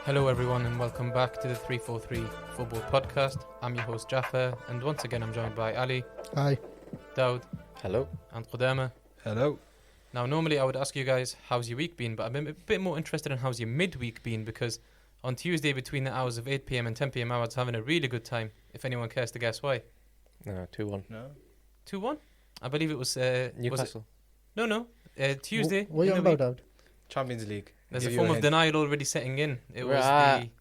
Hello everyone and welcome back to the 343 Football Podcast. I'm your host Jaffa and once again I'm joined by Ali. Hi. Daud. Hello. And Qudama. Hello. Now normally I would ask you guys how's your week been, but I'm a bit more interested in how's your midweek been, because on Tuesday between the hours of 8pm and 10pm I was having a really good time. If anyone cares to guess why. 2-1. No. 2-1? I believe it was Newcastle. No. Tuesday. What are you on about, Dad? Champions League. There's a form of denial already setting in. It was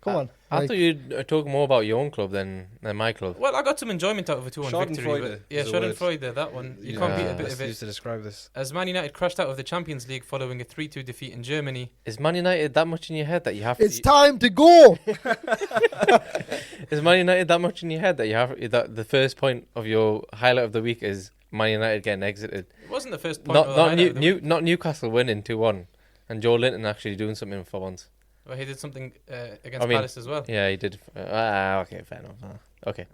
Come on. I thought you'd talk more about your own club than my club. Well, I got some enjoyment out of a 2-1 victory. But yeah, Schadenfreude, that one. You can't beat a bit of it. Used to describe this. As Man United crashed out of the Champions League following a 3-2 defeat in Germany. Is Man United that much in your head that you have It's time to go! Is Man United that much in your head that you have that the first point of your highlight of the week is Man United getting exited? It wasn't the first point of the highlight of the week. Not Newcastle winning 2-1 and Joe Linton actually doing something for once. Well, he did something against Palace as well. Yeah, he did. Okay, fair enough. Okay.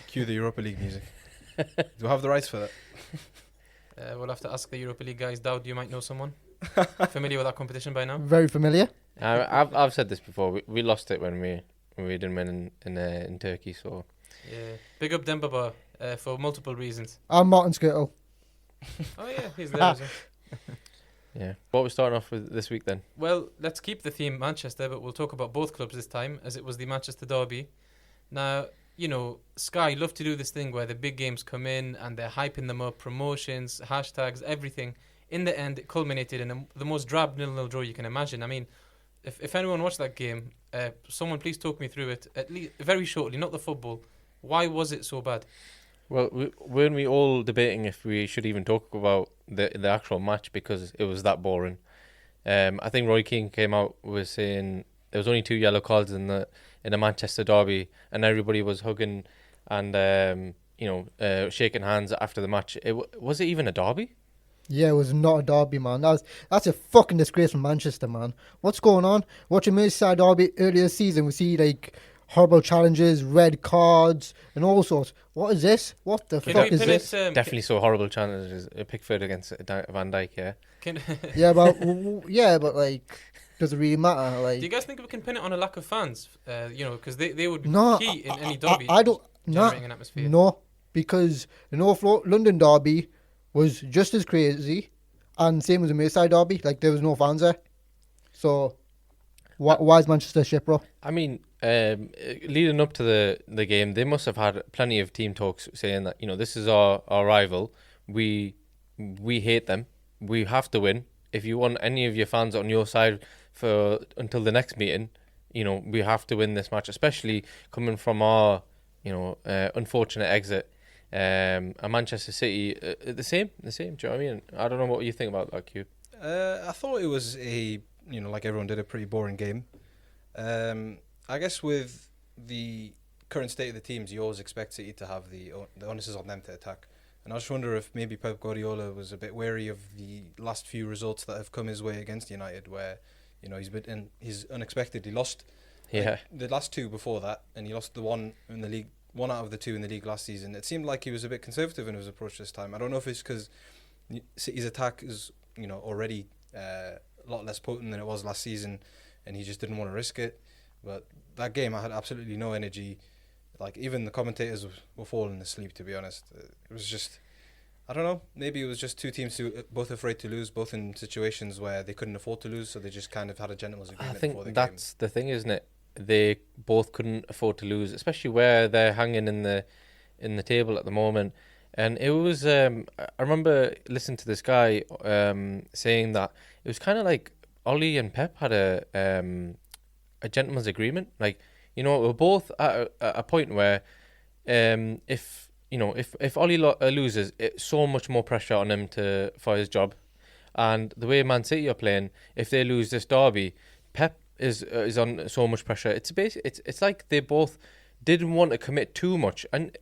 Cue the Europa League music. Do we have the rights for that? We'll have to ask the Europa League guys. Dowd, you might know someone familiar with that competition by now. Very familiar. I've said this before. We lost it when we didn't win in Turkey. So yeah, big up Dembaba for multiple reasons. I'm Martin Skirtle. Oh yeah, he's there as well. yeah. What we're starting off with this week then? Well, let's keep the theme Manchester, but we'll talk about both clubs this time, as it was the Manchester derby. Now, you know, Sky love to do this thing where the big games come in and they're hyping them up, promotions, hashtags, everything. In the end, it culminated in the most drab 0-0 draw you can imagine. I mean, if anyone watched that game, someone please talk me through it, at least very shortly, not the football. Why was it so bad? Well, weren't we all debating if we should even talk about the actual match because it was that boring? I think Roy Keane came out was saying there was only 2 yellow cards in the Manchester derby, and everybody was hugging and shaking hands after the match. Was it even a derby? Yeah, it was not a derby, man. That's a fucking disgrace from Manchester, man. What's going on? Watching Merseyside derby earlier this season, we see like horrible challenges, red cards, and all sorts. What is this? What the fuck is this? Definitely so horrible challenges. Pickford against Van Dijk, yeah. but like, does it really matter? Like, do you guys think we can pin it on a lack of fans? Because they would be key in any derby. I don't. Generating an atmosphere. No, because the North London derby was just as crazy, and same as the Merseyside derby. Like, there was no fans there. So, why is Manchester shit, bro? I mean, leading up to the game, they must have had plenty of team talks saying that, this is our rival. We hate them. We have to win. If you want any of your fans on your side until the next meeting, we have to win this match, especially coming from our, unfortunate exit. And Manchester City, the same. Do you know what I mean? I don't know what you think about that, Q. I thought it was like everyone did, a pretty boring game. I guess with the current state of the teams, you always expect City to have the onus is on them to attack. And I just wonder if maybe Pep Guardiola was a bit wary of the last few results that have come his way against United, where he's unexpectedly lost. Yeah, the last 2 before that, and he lost the one in the league. 1 out of the 2 in the league last season. It seemed like he was a bit conservative in his approach this time. I don't know if it's because City's attack is already a lot less potent than it was last season, and he just didn't want to risk it. But that game, I had absolutely no energy. Like, even the commentators were falling asleep, to be honest. It was just, I don't know, maybe it was just 2 teams who both afraid to lose, both in situations where they couldn't afford to lose, so they just kind of had a gentleman's agreement before the game. I think that's the thing, isn't it? They both couldn't afford to lose, especially where they're hanging in the table at the moment. And it was, I remember listening to this guy saying that it was kind of like Ollie and Pep had a gentleman's agreement. Like, we're both at a point where if Ollie loses, it's so much more pressure on him for his job. And the way Man City are playing, if they lose this derby, Pep is on so much pressure. It's like they both didn't want to commit too much. And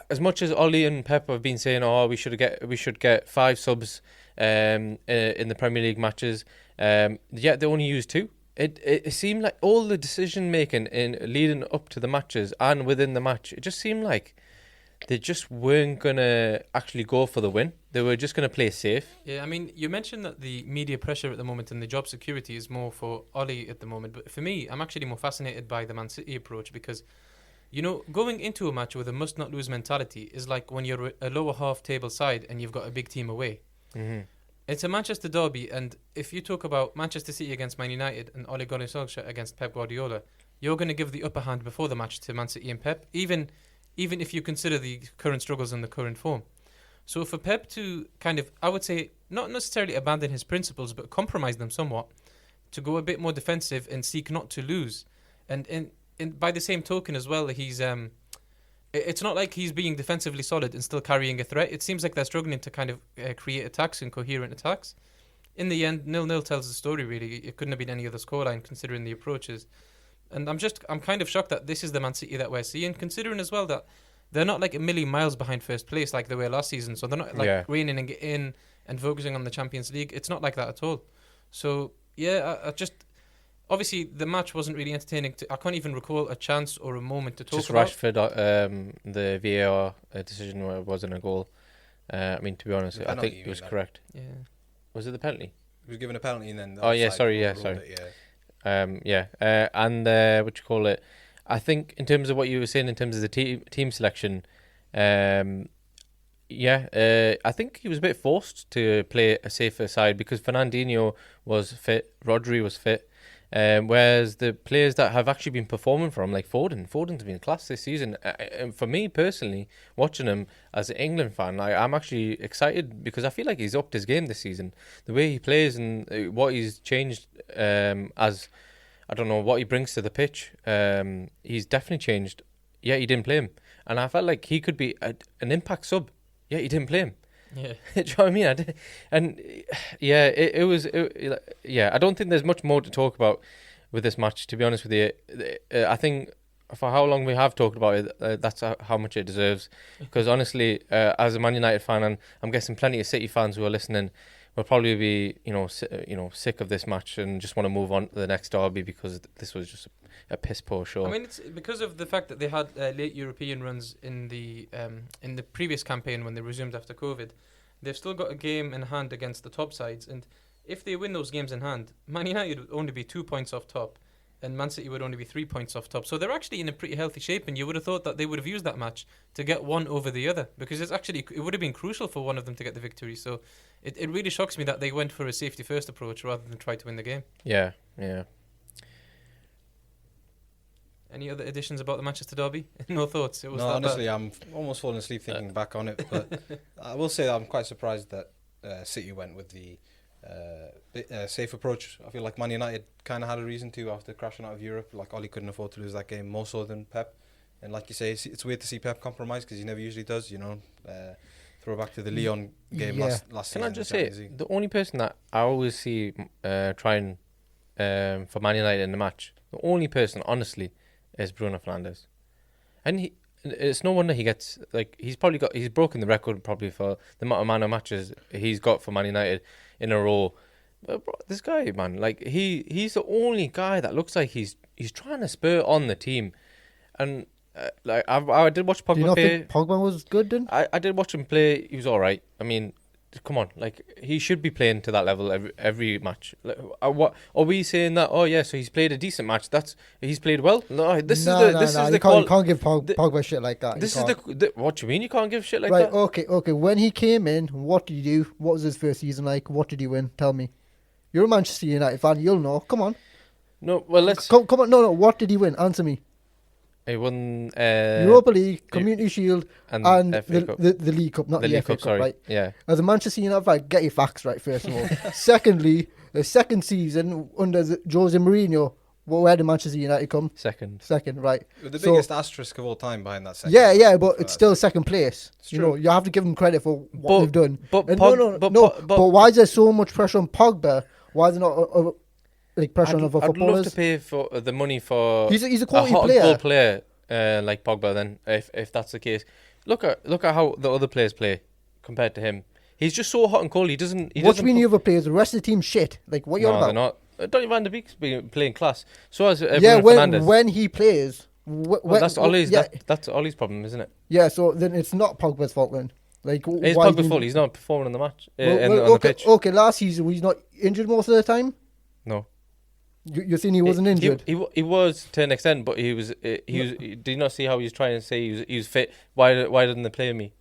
as much as Ollie and Pep have been saying, we should get 5 subs in the Premier League matches, yet they only used 2. It seemed like all the decision making in leading up to the matches and within the match, it just seemed like they just weren't gonna actually go for the win. They were just gonna play safe. Yeah, I mean, you mentioned that the media pressure at the moment and the job security is more for Ollie at the moment. But for me, I'm actually more fascinated by the Man City approach because, you know, going into a match with a must-not-lose mentality is like when you're a lower half-table side and you've got a big team away. Mm-hmm. It's a Manchester derby, and if you talk about Manchester City against Man United and Ole Gunnar Solskjaer against Pep Guardiola, you're going to give the upper hand before the match to Man City and Pep, even if you consider the current struggles and the current form. So for Pep to kind of, I would say, not necessarily abandon his principles, but compromise them somewhat, to go a bit more defensive and seek not to lose, and by the same token as well, he's it's not like he's being defensively solid and still carrying a threat. It seems like they're struggling to kind of create attacks and coherent attacks. In the end, 0-0 tells the story, really. It couldn't have been any other scoreline considering the approaches. And I'm kind of shocked that this is the Man City that we're seeing, considering as well that they're not like a million miles behind first place like they were last season. So they're not like reining in and focusing on the Champions League. It's not like that at all. So, yeah, I just... Obviously, the match wasn't really entertaining. I can't even recall a chance or a moment to talk about. Just Rashford, the VAR decision where it wasn't a goal. I mean, to be honest, I think it was correct. Yeah. Was it the penalty? He was given a penalty and then... Sorry. And what you call it? I think in terms of what you were saying in terms of the team selection, I think he was a bit forced to play a safer side because Fernandinho was fit, Rodri was fit. Whereas the players that have actually been performing for him, like Foden's been class this season. And for me personally, watching him as an England fan, I'm actually excited because I feel like he's upped his game this season. The way he plays and what he's changed as, I don't know, what he brings to the pitch. He's definitely changed. Yeah, he didn't play him. And I felt like he could be an impact sub. Yeah, he didn't play him. Yeah. Do you know what I mean? I don't think there's much more to talk about with this match, to be honest with you. I think for how long we have talked about it, that's how much it deserves. Because honestly, as a Man United fan, and I'm guessing plenty of City fans who are listening will probably be, sick of this match and just want to move on to the next derby because this was just a piss poor show. I mean, it's because of the fact that they had late European runs in the previous campaign when they resumed after COVID. They've still got a game in hand against the top sides, and if they win those games in hand, Man United would only be 2 points off top, and Man City would only be 3 points off top. So they're actually in a pretty healthy shape, and you would have thought that they would have used that match to get one over the other, because it would have been crucial for one of them to get the victory. So it really shocks me that they went for a safety first approach rather than try to win the game. Yeah. Any other additions about the Manchester derby? No thoughts? It was no, honestly, I'm almost falling asleep thinking back on it. But I will say that I'm quite surprised that City went with the safe approach. I feel like Man United kind of had a reason to after crashing out of Europe. Like, Oli couldn't afford to lose that game more so than Pep. And like you say, it's weird to see Pep compromise because he never usually does, Throw back to the Lyon game last season. Can I just say, the only person that I always see trying for Man United in the match, the only person, honestly, is Bruno Fernandes. And it's no wonder he gets, he's broken the record probably for the amount of man of matches he's got for Man United in a row. But bro, this guy, man, he's the only guy that looks like he's trying to spur on the team. And I did watch Pogba play. Do you not think Pogba was good then? I did watch him play. He was all right. I mean, come on, he should be playing to that level every match. What are we saying that? Oh yeah, so he's played a decent match. He's played well. No, you can't give Pogba shit like that. This is what do you mean? You can't give shit like that? Right? Okay. When he came in, what did he do? What was his first season like? What did he win? Tell me. You're a Manchester United fan. You'll know. Come on. No, well let's come on. No. What did he win? Answer me. He won Europa League, Community Shield, and the League Cup, not the FA Cup, sorry. right? Yeah. As a Manchester United fan, get your facts right, first of all. Secondly, the second season under Jose Mourinho, where did Manchester United come? Second, right. With the biggest asterisk of all time behind that second. Yeah, but it's still second place. It's true. You have to give them credit for what they've done. But why is there so much pressure on Pogba? Why is there not... pressure on other footballers? I'd love to pay for the money for he's a quality player. Goal player like Pogba. Then, if that's the case, look at how the other players play compared to him. He's just so hot and cold. He doesn't. What do you mean the other players? The rest of the team shit. What you're about? They're not. Donny van de Beek's playing class. So as Fernandes. when he plays, Well, that's Ollie's. That's Ollie's problem, isn't it? Yeah, so then it's not Pogba's fault then. Like, It's why Pogba's fault. He's not performing in the match on the okay, pitch. okay, last season was he not injured most of the time? No. You're saying he wasn't injured? He was to an extent, but he was. Did you not see how he was trying to say he was fit? Why didn't they play me?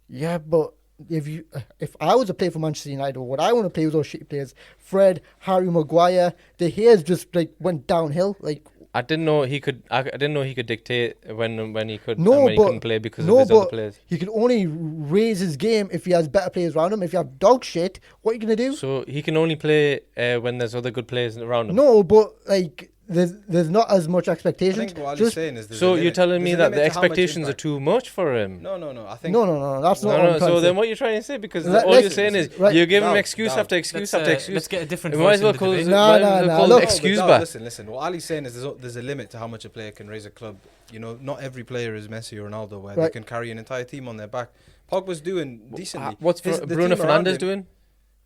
Yeah, but if I was a player for Manchester United, what I want to play with those shitty players, Fred, Harry Maguire, the hairs just like went downhill. Like, I didn't know he could. I didn't know he could dictate when he could No, and when he but- couldn't play because no, of his other but players. he can only raise his game if he has better players around him. If you have dog shit, what are you gonna do? So he can only play when there's other good players around him. No, but like there's not as much I expectations. think what Ali's Just saying is there's a So limit. you're telling me There's a that the limit to how much expectations are impact- too much for him? No. I think no, that's not. No, what I'm trying so to then say. what are you trying to say? Because Let- all let's- you're saying is right, you're giving him Dal, excuse Dal. after excuse Let's, after excuse. let's get a different We might voice as well in the call debate. this No, might no, as well no, call look- it excuse Dal, back. Listen. What Ali's saying is there's a limit to how much a player can raise a club. You know, not every player is Messi or Ronaldo, where they Right. can carry an entire team on their back. Pogba's doing decently. What's The Bruno team around Fernandes him- doing?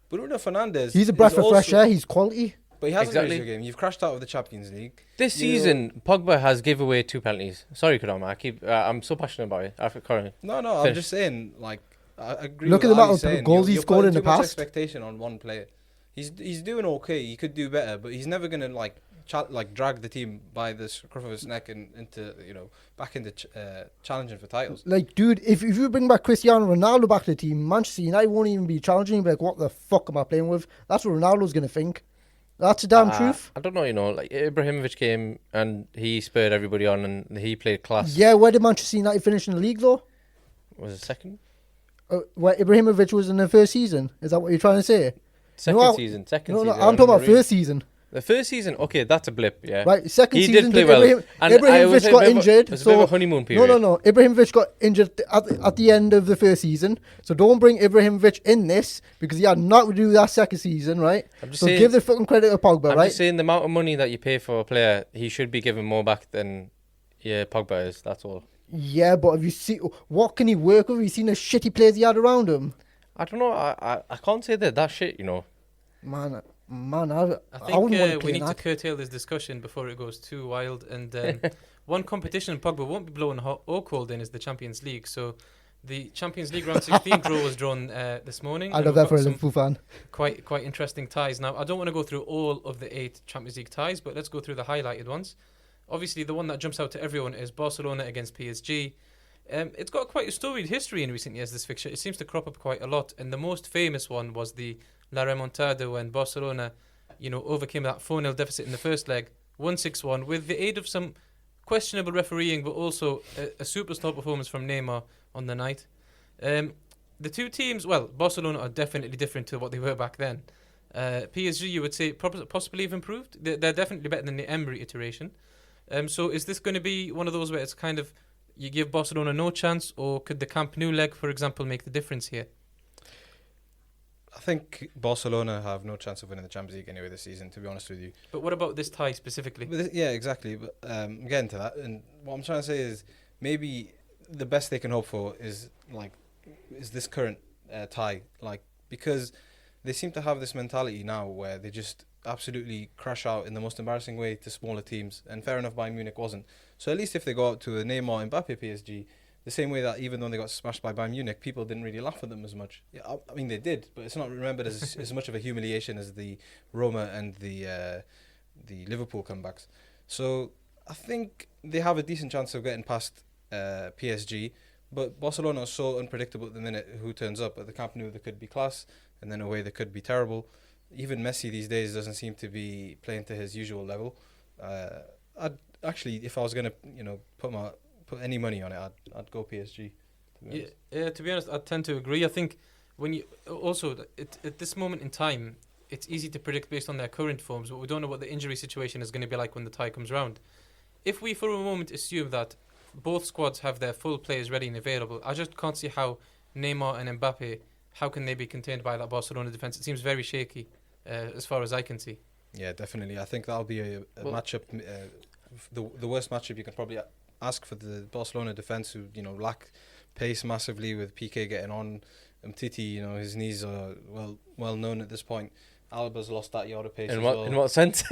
Bruno Fernandes. He's a breath is of fresh also- air. He's quality. But he hasn't Exactly. raised your game. You've crashed out of the Champions League. This You know- season, Pogba has give away 2 penalties. Sorry, Kadama. I'm so passionate about it. After Corey. No, I'm Finish. just saying. Like, I agree. Look with at the what amount Ali's of saying. goals he's You're scored putting in the too much past. expectation on one player. He's doing okay. He could do better, but he's never gonna drag the team by the scruff of his neck and into back into challenging for titles. Like, dude, if you bring back Cristiano Ronaldo back to the team, Manchester United won't even be challenging. He'll be like, what the fuck am I playing with? That's what Ronaldo's gonna think. That's the damn truth. I don't know, like Ibrahimovic came and he spurred everybody on and he played class. Yeah, where did Manchester United finish in the league though? Was it second? Where Ibrahimovic was in the first season? Is that what you're trying to say? Second season. No, season. I'm talking about first season. The first season, okay, that's a blip, yeah. Right, second He season did play well. And I was Ibrahimovic a got bit of a- injured. it was a bit of So a honeymoon period. no. Ibrahimovic got injured at the end of the first season. So don't bring Ibrahimovic in this because he had nothing to do with that second season, right? I'm just So saying, give the fucking credit to Pogba, I'm right? just saying the amount of money that you pay for a player, he should be given more back than Pogba is. That's all. Yeah, but have you seen what can he work with? Have you seen the shitty players he had around him? I don't know. I can't say that shit. Man, I I wouldn't want think to we play need to that. curtail this discussion before it goes too wild. And one competition Pogba won't be blowing hot or cold in is the Champions League. So the Champions League round 16 draw was drawn this morning. I and love we've that for a got some Liverpool fan. quite interesting ties. Now, I don't want to go through all of the 8 Champions League ties, but let's go through the highlighted ones. Obviously, the one that jumps out to everyone is Barcelona against PSG. It's got quite a storied history in recent years, this fixture. It seems to crop up quite a lot. And the most famous one was the La Remontada when Barcelona, overcame that 4-0 deficit in the first leg, 1-6-1, with the aid of some questionable refereeing, but also a superstar performance from Neymar on the night. The two teams, well, Barcelona are definitely different to what they were back then. PSG, you would say, possibly have improved. They're definitely better than the Emery iteration. So is this going to be one of those where it's kind of you give Barcelona no chance, or could the Camp Nou leg, for example, make the difference here? I think Barcelona have no chance of winning the Champions League anyway this season, to be honest with you. But what about this tie specifically? Yeah, exactly. But I'm getting to that, and what I'm trying to say is maybe the best they can hope for is this current tie, because they seem to have this mentality now where they just absolutely crash out in the most embarrassing way to smaller teams. And fair enough, Bayern Munich wasn't. So at least if they go out to a Neymar Mbappe PSG, the same way that even though they got smashed by Bayern Munich, people didn't really laugh at them as much. Yeah, I mean they did, but it's not remembered as much of a humiliation as the Roma and the Liverpool comebacks. So I think they have a decent chance of getting past PSG, but Barcelona is so unpredictable at the minute who turns up. At the Camp Nou they could be class, and then away they could be terrible. Even Messi these days doesn't seem to be playing to his usual level. I'd actually, if I was gonna put any money on it, I'd go PSG. To be honest, I tend to agree. I think when you also at this moment in time, it's easy to predict based on their current forms, but we don't know what the injury situation is going to be like when the tie comes round. If we for a moment assume that both squads have their full players ready and available, I just can't see how Neymar and Mbappe, how can they be contained by that Barcelona defence? It seems very shaky as far as I can see. Yeah, definitely. I think that'll be a matchup, the worst matchup you can probably ask for the Barcelona defence, who lack pace massively with Piqué getting on. Titi, his knees are well known at this point. Alba's lost that yard of pace. In what sense?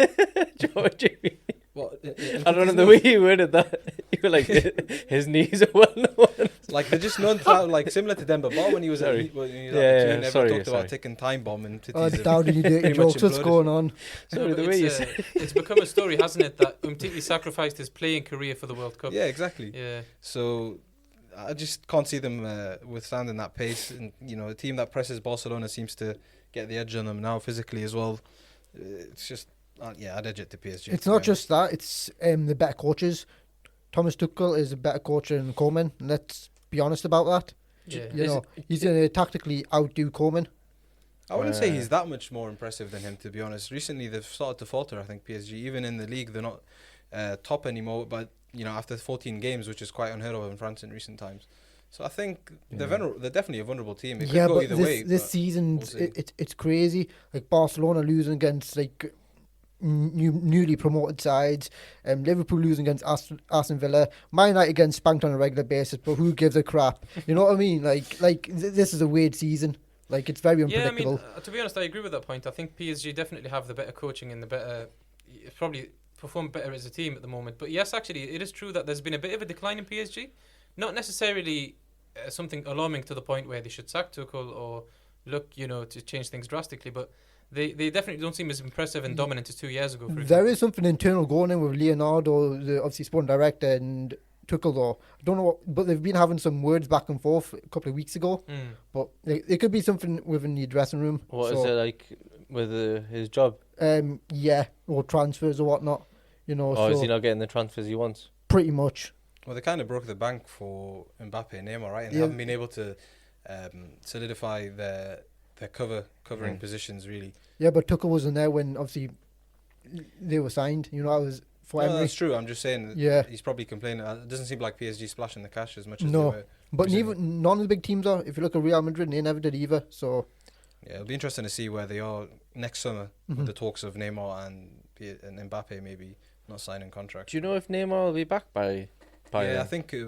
What do you mean? What, I don't know the way you worded that. feel like his knees are well known. Like they're just known for, like similar to Demba Ba when he was Sorry. when he was Yeah, at the yeah, team, never sorry, talked sorry. about ticking time bomb and Oh, titties. Dowdy, you dirty pretty much jokes. What's imploded. going on? Sorry, No, the but way you it's, said it's become a story, hasn't it, that Umtiti sacrificed his playing career for the World Cup. Yeah, exactly. Yeah. So I just can't see them withstanding that pace. And you know, a team that presses Barcelona seems to get the edge on them now physically as well. It's just I'd edge it to PSG. It's to not be just that. It's the better coaches. Thomas Tuchel is a better coach than Koeman. Let's be honest about that. Yeah. You Is know, he's going to tactically outdo Koeman. I wouldn't say Uh, he's that much more impressive than him, to be honest. Recently, they've started to falter. I think PSG, even in the league, they're not top anymore. But you know, after 14 games, which is quite unheard of in France in recent times. So I think they're definitely a vulnerable team. It could go but either way. this but season, we'll see. it's crazy. Like Barcelona losing against like newly promoted sides, Liverpool losing against Aston Villa, Man United getting spanked on a regular basis, but who gives a crap? You know what I mean? This is a weird season. Like, it's very Yeah, I unpredictable. mean, to be honest, I agree with that point. I think PSG definitely have the better coaching and the better, probably perform better as a team at the moment. But yes, actually, it is true that there's been a bit of a decline in PSG. Not necessarily something alarming to the point where they should sack Tuchel or look, to change things drastically. But they definitely don't seem as impressive and dominant as 2 years ago. For There example. is something internal going on with Leonardo, the obviously sporting director, and Tuchel, though. I don't know what, but they've been having some words back and forth a couple of weeks ago. Mm. But it could be something within the dressing room. what is it like with his job? Yeah, or transfers or whatnot. Or so is he not getting the transfers he wants? pretty much. Well, they kind of broke the bank for Mbappe and Neymar, right? And they Yeah. haven't been able to solidify their covering Mm. positions, really. Yeah, but Tuchel wasn't there when obviously they were signed. I was for No, Emery. that's true. I'm just saying that Yeah. he's probably complaining. It doesn't seem like PSG splashing the cash as much as No. they were. But recently. none of the big teams are. If you look at Real Madrid, they never did either. So Yeah, it'll be interesting to see where they are next summer Mhm. with the talks of Neymar and Mbappe maybe not signing contracts. Do you know if Neymar will be back by Yeah, then? I think it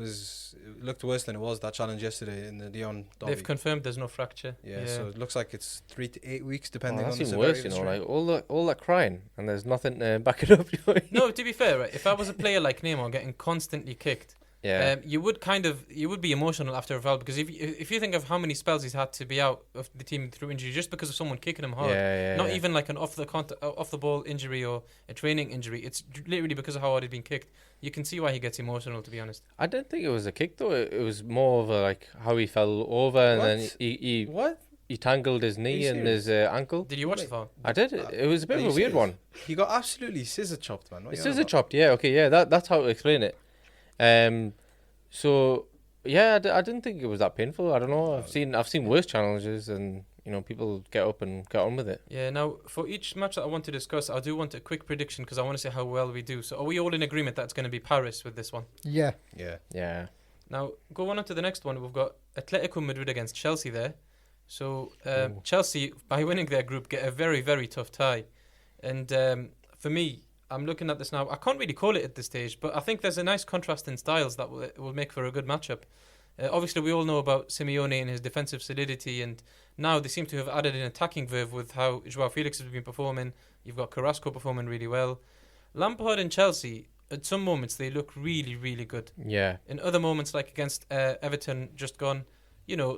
looked worse than it was, that challenge yesterday in the Lyon derby. They've confirmed there's no fracture. Yeah, so it looks like it's 3 to 8 weeks Oh, depending that's on the even severity worse, of the strain. like all that crying and there's nothing to back it up. No, to be fair, right, if I was a player like Neymar getting constantly kicked, Yeah, you would be emotional after a while, because if you think of how many spells he's had to be out of the team through injury just because of someone kicking him hard, yeah. not even like an off the ball injury or a training injury, it's literally because of how hard he's been kicked. You can see why he gets emotional, to be honest. I didn't think it was a kick though. It was more of a, like how he fell over and then What? he What? tangled his knee and his ankle. Did you watch the foul? I did. It was a bit Are of you a weird serious? one. He got absolutely scissor chopped, man. What are It's you on scissor about? chopped. Yeah. Okay. Yeah. That's how to explain it. So yeah, I didn't think it was that painful. I don't know. I've seen worse challenges, and people get up and get on with it. Yeah, now, for each match that I want to discuss, I do want a quick prediction because I want to see how well we do. So are we all in agreement that it's going to be Paris with this one? yeah, Yeah. Yeah. Now, going on to the next one, we've got Atletico Madrid against Chelsea there. So Ooh. Chelsea, by winning their group, get a very, very tough tie. And for me, I'm looking at this now. I can't really call it at this stage, but I think there's a nice contrast in styles that will make for a good matchup. Obviously, we all know about Simeone and his defensive solidity, and now they seem to have added an attacking verve with how Joao Felix has been performing. You've got Carrasco performing really well. Lampard and Chelsea, at some moments, they look really, really good. Yeah. In other moments, like against Everton, just gone,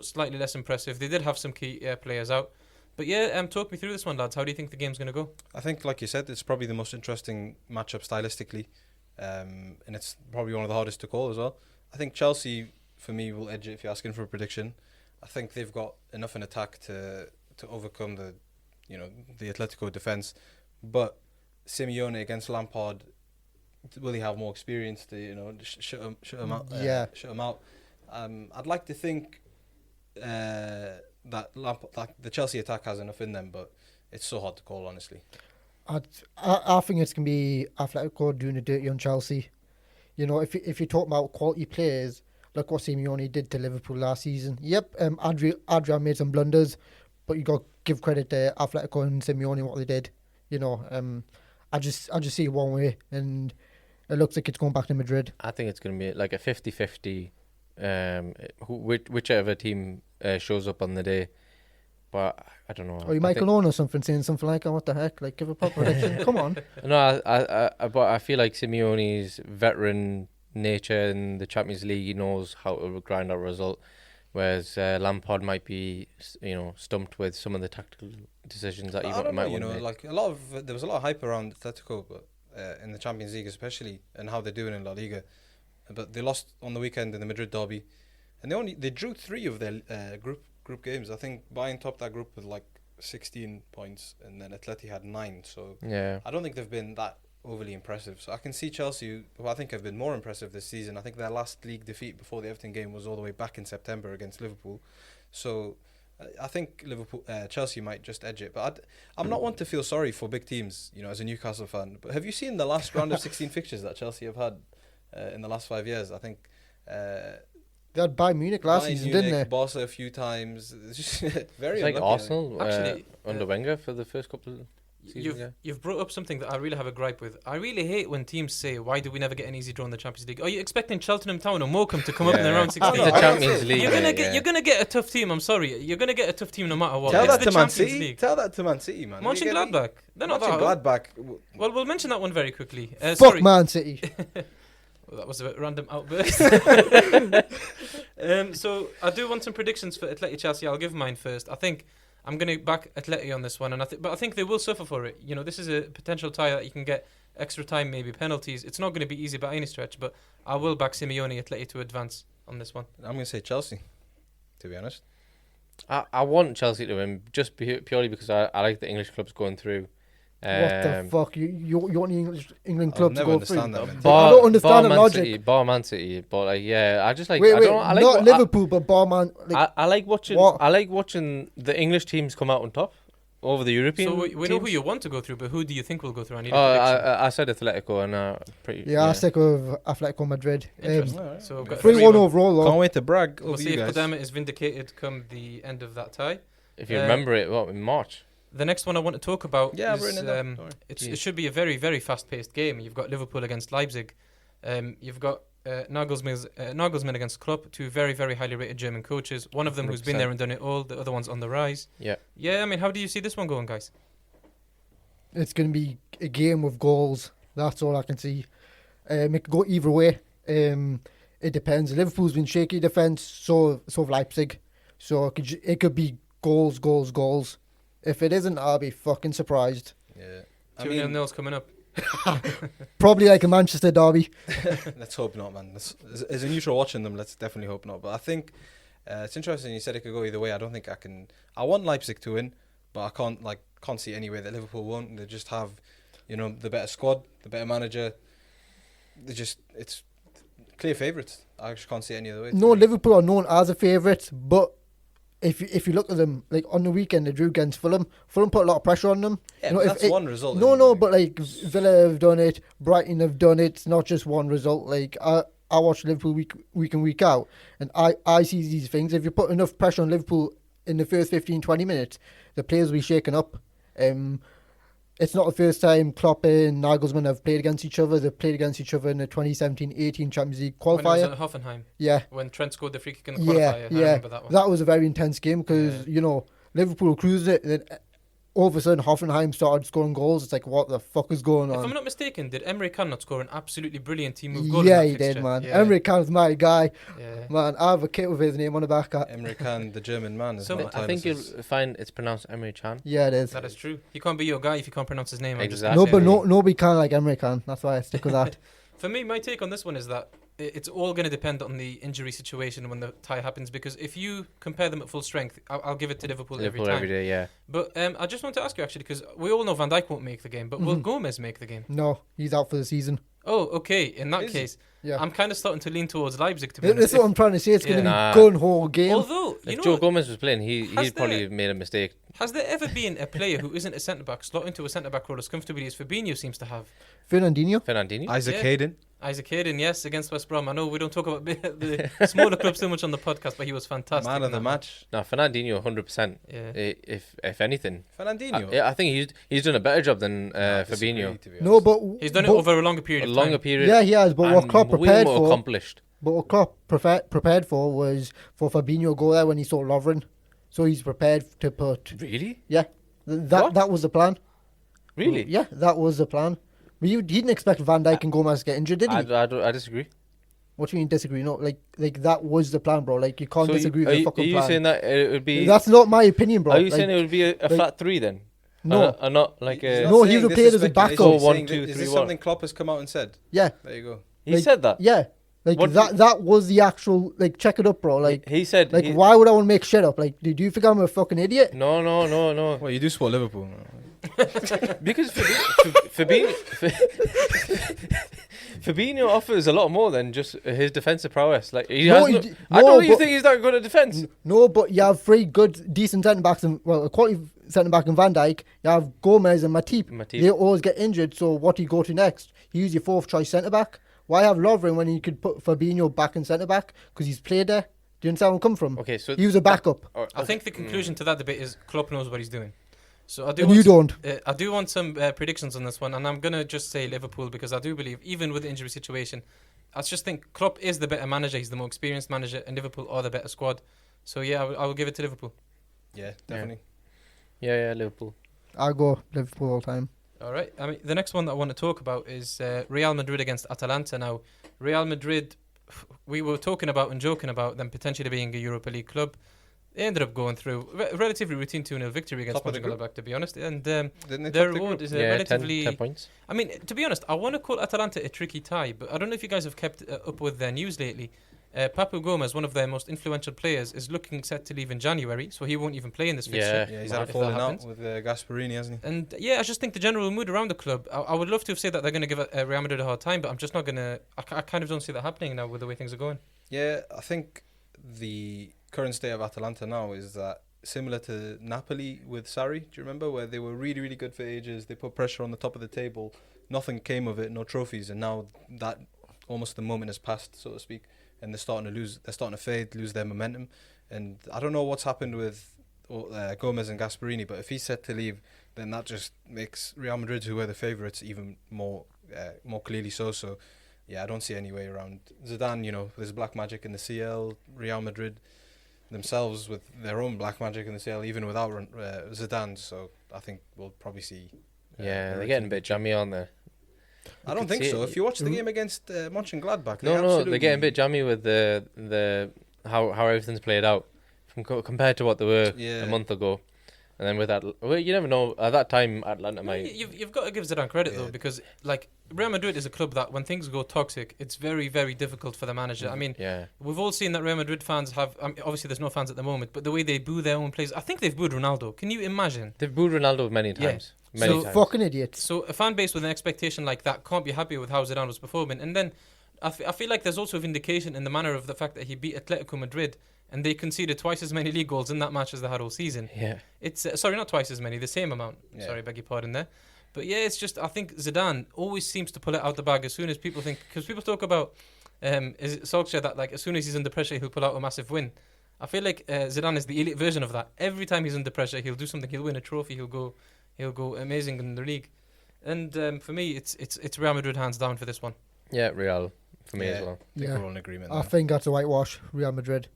slightly less impressive. They did have some key players out. But yeah, talk me through this one, lads. How do you think the game's going to go? I think, like you said, it's probably the most interesting matchup stylistically, and it's probably one of the hardest to call as well. I think Chelsea, for me, will edge it if you're asking for a prediction. I think they've got enough in attack to overcome the Atletico defense, but Simeone against Lampard, will he have more experience to shut him out? Yeah. Shut him out. I'd like to think that the Chelsea attack has enough in them, but it's so hard to call, honestly. I think it's gonna be Atletico doing the dirty on Chelsea. If you talk about quality players, look what Simeone did to Liverpool last season. Yep, Adrian made some blunders, but you got to give credit to Atletico and Simeone what they did. I just see it one way, and it looks like it's going back to Madrid. I think it's going to be like a 50-50, whichever team shows up on the day. But I don't know. Or you Michael Owen or something saying something like, "Oh, what the heck?" Like, give a proper prediction. Come on. No, but I feel like Simeone's veteran nature in the Champions League. He knows how to grind out a result, whereas Lampard might be, stumped with some of the tactical decisions that he I don't might know, want to make. like there was a lot of hype around Atletico, but in the Champions League especially, and how they're doing in La Liga. But they lost on the weekend in the Madrid derby, and they drew 3 of their group games. I think Bayern topped that group with like 16 points, and then Atleti had 9. So Yeah. I don't think they've been that overly impressive. So I can see Chelsea, who I think have been more impressive this season. I think their last league defeat before the Everton game was all the way back in September against Liverpool. So I think Chelsea might just edge it. But I'm not one to feel sorry for big teams, as a Newcastle fan. But have you seen the last round of 16 fixtures that Chelsea have had in the last 5 years? I think They had Bayern Munich last Bayern season, Munich, didn't they? Barca a few times. It's just very It's like unlucky, Arsenal Actually, under Wenger for the first couple of seasons. You've brought up something that I really have a gripe with. I really hate when teams say, "Why do we never get an easy draw in the Champions League?" Are you expecting Cheltenham Town or Morecambe to come up in the round 16? It's the Champions League. You're gonna get a tough team. I'm sorry, you're gonna get a tough team no matter what. Tell It's that the to Man Champions City. League. Tell that to Man City, man. Mönchengladbach. They're not that hard. Mönchengladbach. Well, we'll mention that one very quickly. Fuck Sorry. Man City. Well, that was a bit random outburst. So I do want some predictions for Atleti Chelsea. I'll give mine first. I think I'm going to back Atleti on this one, and but I think they will suffer for it. This is a potential tie that you can get extra time, maybe penalties. It's not going to be easy by any stretch, but I will back Simeone Atleti to advance on this one. I'm going to say Chelsea, to be honest. I want Chelsea to win just purely because I like the English clubs going through. What the fuck? You want the England I'll club to never go through? understand that, man. I don't understand the Man logic. City, bar Man City, but I just like. Wait, I don't. I like not Liverpool, but Barman. I like watching. What? I like watching the English teams come out on top over the European. So we know who teams. you want to go through, but who do you think will go through? I need Oh, a prediction. I said Atletico, and pretty. Yeah, I stick with Atletico Madrid. Interesting. Alright. So we've got 3-1 overall, though. Can't wait to brag We'll over see you if guys. Kodama is vindicated come the end of that tie. If you remember it, in March? The next one I want to talk about Yeah, I've is written it down. Don't worry. it should be a very, very fast-paced game. You've got Liverpool against Leipzig. You've got Nagelsmann against Klopp, 2 very, very highly rated German coaches. One of them who's been 100%. there and done it all. The other one's on the rise. Yeah. Yeah, I mean, how do you see this one going, guys? It's going to be a game with goals. That's all I can see. It could go either way. It depends. Liverpool's been shaky defence, so have Leipzig. So it could be goals, goals, goals. If it isn't, I'll be fucking surprised. Yeah. 2-0 coming up. Probably like a Manchester derby. Let's hope not, man. As a neutral watching them, let's definitely hope not. But I think it's interesting. You said it could go either way. I don't think I can. I want Leipzig to win, but I can't see any way that Liverpool won't. They just have, the better squad, the better manager. It's clear favourites. I just can't see any other way. No, Liverpool are known as a favourite, but if you look at them, like on the weekend they drew against Fulham. Fulham put a lot of pressure on them. Yeah, but that's one result. No, but like Villa have done it, Brighton have done it. It's not just one result. Like I watch Liverpool week in, week out, and I see these things. If you put enough pressure on Liverpool in the first 15-20 minutes, the players will be shaken up. It's not the first time Klopp and Nagelsmann have played against each other. They've played against each other in the 2017-18 Champions League When it was qualifier. at Hoffenheim, Yeah, when Trent scored the free kick in the qualifier. I yeah. remember that one. That was a very intense game because, Liverpool cruised it. Then all of a sudden, Hoffenheim started scoring goals. It's like, what the fuck is going If on? I'm not mistaken, did Emre Can not score an absolutely brilliant team move goal? in Yeah, that he did, fixture? man. Yeah. Emre Can's my guy. Yeah. Man, I have a kit with his name on the back. Emre Can, the German man. Is So what I think you'll Tyler says. find it's pronounced Emre Can. Yeah, it is. That is true. He can't be your guy if you can't pronounce his name. I'm just Exactly. No, gonna but say. nobody can like Emre Can. That's why I stick with that. For me, my take on this one is that it's all going to depend on the injury situation when the tie happens. Because if you compare them at full strength, I'll give it to Liverpool every Liverpool time. every day, yeah. But I just want to ask you actually, because we all know Van Dijk won't make the game, but will Gomez make the game? No, he's out for the season. Oh, okay. In that Is he? case, Yeah. I'm kind of starting to lean towards Leipzig. To be honest, That's what I'm trying to say. It's going to Yeah. be gun whole game. although you If know, Joe Gomez was playing, Has he'd probably there- have made a mistake. has there ever been a player who isn't a centre back slot into a centre back role as comfortably as Fabinho seems to have? Fernandinho. Fernandinho? Isaac Yeah. Hayden. Isaac Hayden, yes, against West Brom. I know we don't talk about the smaller clubs too much on the podcast, but he was fantastic. Man of in the that match. No, Fernandinho, 100%. Yeah. If anything. Fernandinho. I think he's done a better job than I disagree, Fabinho. to be No, honest. but He's done it but- over a longer period A of longer time. period. Yeah, he has. But what and Klopp way prepared more for, accomplished. prepared for was for Fabinho to go there when he saw Lovren. So he's prepared to put. Really? Yeah, What? that was the plan. Really? Yeah, that was the plan. But he didn't expect Van Dijk and Gomez to get injured, did he? I disagree. What do you mean disagree? No, like that was the plan, bro. Like you can't So disagree are with the you, are fucking you plan. saying that it would be? That's not my opinion, bro. Are you like, saying it would be a flat three then? no, and not like He's a. not No, he saying was this played is as a speculation, backup. he's One, saying two, Is three, this one. something Klopp has come out and said? yeah, There you go. He like- said that. yeah. Like What that was the actual like check it up, bro. Like He said. like why would I want to make shit up? Like do you think I'm a fucking idiot? No. Well, you do support Liverpool. Because Fabinho offers a lot more than just his defensive prowess. Like he No, has. he d- I no, don't. You but- think he's that good at defense? No, but you have three good, decent centre backs, and well, a quality centre back in Van Dijk. You have Gomez and Matip. Matip. They always get injured. So what do you go to next? You use your fourth choice centre back. Why have Lovren when you could put Fabinho back in centre back because he's played there? Do you understand where I'm coming from? Okay, so He was a backup, I think the conclusion to that debate is Klopp knows what he's doing. So I do. and want you don't. I do want some predictions on this one, and I'm gonna just say Liverpool because I do believe, even with the injury situation, I just think Klopp is the better manager. He's the more experienced manager, and Liverpool are the better squad. So yeah, I will give it to Liverpool. Yeah, definitely. yeah, Liverpool. I'll go Liverpool all the time. All right. I mean, the next one that I want to talk about is Real Madrid against Atalanta. Now, Real Madrid, we were talking about and joking about them potentially being a Europa League club. They ended up going through a relatively routine 2-0 victory against Top of the group. Mönchengladbach, to be honest. And Didn't they their top the reward group? is Yeah, relatively... 10 points. I mean, to be honest, I want to call Atalanta a tricky tie, but I don't know if you guys have kept up with their news lately. Papu Gomez, one of their most influential players, is looking set to leave in January, so he won't even play in this fixture. Yeah, he's Mad had a if that falling out happens. with Gasperini, hasn't he? And yeah, I just think the general mood around the club, I would love to have said that they're going to give Real Madrid a hard time, but I'm just not going to... I kind of don't see that happening now with the way things are going. Yeah, I think the current state of Atalanta now is that similar to Napoli with Sarri. Do you remember where they were really, really good for ages? They put pressure on the top of the table. Nothing came of it, no trophies, and now that almost the moment has passed, so to speak, and they're starting to lose. They're starting to fade, lose their momentum. And I don't know what's happened with Gomez and Gasperini, but if he's set to leave, then that just makes Real Madrid, who were the favourites, even more clearly so. So, yeah, I don't see any way around Zidane. You know, there's black magic in the CL. Real Madrid themselves with their own black magic in the CL, even without Zidane. So I think we'll probably see. Yeah, they're getting a bit jammy on there. I don't could think see so. it. If you watch the game against Mönchengladbach, No, they're getting a bit jammy with the how everything's played out compared to what they were Yeah. a month ago. And then with that, well, you never know. At that time, Atlanta might. You've got to give Zidane credit though, Yeah. because like Real Madrid is a club that when things go toxic, it's very, very difficult for the manager. I mean, Yeah, we've all seen that Real Madrid fans have. I mean, obviously, there's no fans at the moment, but the way they boo their own players, I think they've booed Ronaldo. Can you imagine? they've booed Ronaldo many Yeah. times. Many So times. Fucking idiots. So a fan base with an expectation like that can't be happy with how Zidane was performing. And then I feel like there's also a vindication in the manner of the fact that he beat Atletico Madrid and they conceded twice as many league goals in that match as they had all season. Yeah, It's sorry, not twice as many, the same amount. Yeah. Sorry, beg your pardon there. But yeah, it's just I think Zidane always seems to pull it out the bag as soon as people think, because people talk about is it Solskjaer that like as soon as he's under pressure he'll pull out a massive win. I feel like Zidane is the elite version of that. Every time he's under pressure, he'll do something. He'll win a trophy. He'll go amazing in the league. And for me, it's Real Madrid hands down for this one. yeah, Real for me Yeah. as well. I think Yeah. we're all in agreement. I there. think that's a whitewash. Real Madrid.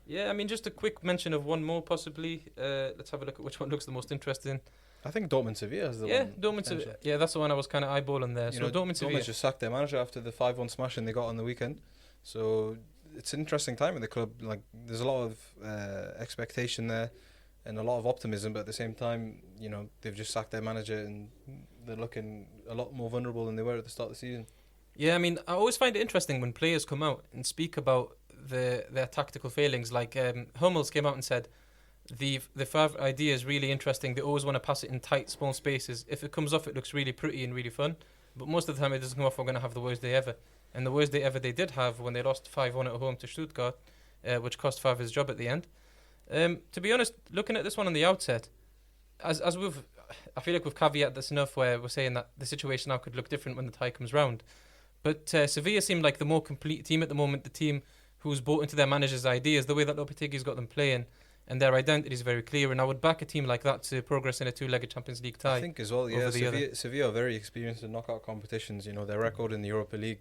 Yeah, I mean, just a quick mention of one more possibly. Let's have a look at which one looks the most interesting. I think Dortmund Sevilla is the Yeah, one. Dortmund Sevilla. Yeah, that's the one I was kind of eyeballing there. You So know, Dortmund Sevilla. just sacked their manager after the 5-1 smashing they got on the weekend. So it's an interesting time at the club. Like there's a lot of expectation there and a lot of optimism, but at the same time, you know, they've just sacked their manager and they're looking a lot more vulnerable than they were at the start of the season. Yeah, I mean, I always find it interesting when players come out and speak about their tactical failings. Like Hummels came out and said, the Favre idea is really interesting. They always want to pass it in tight, small spaces. If it comes off, it looks really pretty and really fun. But most of the time, it doesn't come off. We're going to have the worst day ever. And the worst day ever they did have when they lost 5-1 at home to Stuttgart, which cost Favre his job at the end. To be honest, looking at this one on the outset, as I feel like we've caveat this enough where we're saying that the situation now could look different when the tie comes round. But Sevilla seemed like the more complete team at the moment, the team who's bought into their manager's ideas, the way that Lopetegui's got them playing, and their identity is very clear. And I would back a team like that to progress in a two-legged Champions League tie. I think as well, over the other. Sevilla are very experienced in knockout competitions. You know, their record in the Europa League,